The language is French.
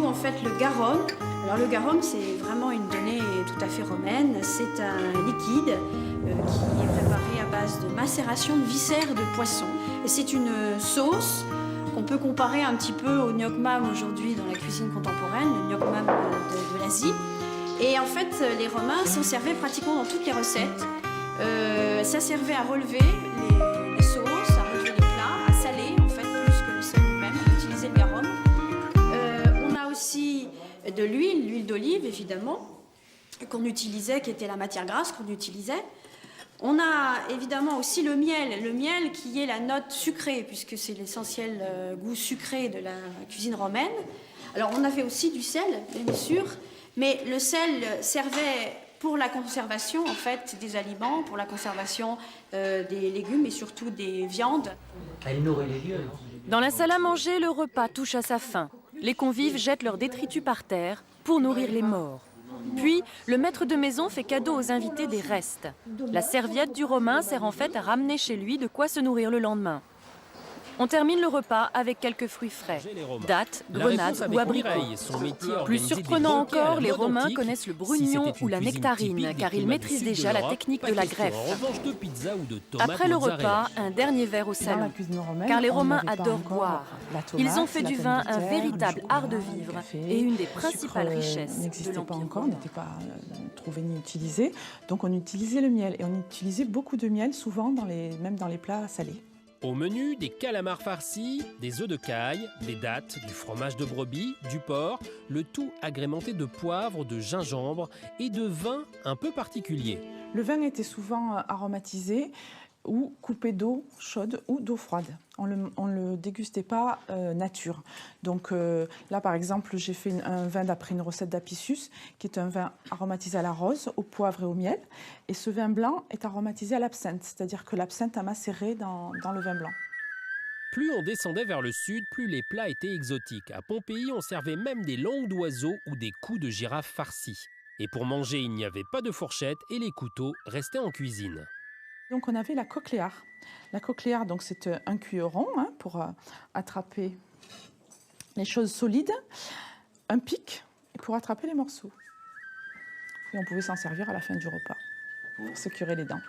en fait le garum. Alors le garum, c'est vraiment une donnée tout à fait romaine. C'est un liquide qui est préparé à base de macération de viscères de poisson. Et c'est une sauce qu'on peut comparer un petit peu au gnoc-mam aujourd'hui dans la cuisine contemporaine, le gnoc-mam de l'Asie. Et en fait, les Romains s'en servaient pratiquement dans toutes les recettes. Ça servait à relever les sauces, à relever les plats, à saler en fait plus que le sel lui-même. On utilisait le garum. On a aussi de l'huile d'olive évidemment, qu'on utilisait, qui était la matière grasse qu'on utilisait. On a évidemment aussi le miel qui est la note sucrée, puisque c'est l'essentiel goût sucré de la cuisine romaine. Alors on avait aussi du sel, bien sûr, mais le sel servait pour la conservation en fait des aliments, pour la conservation des légumes et surtout des viandes. Elle nourrit les lieux. Dans la salle à manger, le repas touche à sa fin. Les convives jettent leurs détritus par terre pour nourrir les morts. Puis, le maître de maison fait cadeau aux invités des restes. La serviette du Romain sert en fait à ramener chez lui de quoi se nourrir le lendemain. On termine le repas avec quelques fruits frais, dattes, grenades ou abricots. Plus surprenant encore, les Romains connaissent le brugnon ou la nectarine, car ils maîtrisent déjà la technique de la greffe. Après le repas, un dernier verre au salon, car les Romains adorent boire. Ils ont fait du vin un véritable art de vivre et une des principales richesses de l'Empire romain. N'était pas trouvé ni utilisé, donc on utilisait le miel, et on utilisait beaucoup de miel, souvent même dans les plats salés. Au menu, des calamars farcis, des œufs de caille, des dattes, du fromage de brebis, du porc, le tout agrémenté de poivre, de gingembre et de vin un peu particulier. Le vin était souvent aromatisé ou coupé d'eau chaude ou d'eau froide. On le dégustait pas nature. Donc là, par exemple, j'ai fait un vin d'après une recette d'Apicius, qui est un vin aromatisé à la rose, au poivre et au miel. Et ce vin blanc est aromatisé à l'absinthe, c'est-à-dire que l'absinthe a macéré dans le vin blanc. Plus on descendait vers le sud, plus les plats étaient exotiques. À Pompéi, on servait même des langues d'oiseaux ou des coups de girafe farcis. Et pour manger, il n'y avait pas de fourchette et les couteaux restaient en cuisine. Donc on avait la cochléar. La cochléar, donc c'est un cuilleron pour attraper les choses solides, un pic pour attraper les morceaux. Et on pouvait s'en servir à la fin du repas pour se curer les dents.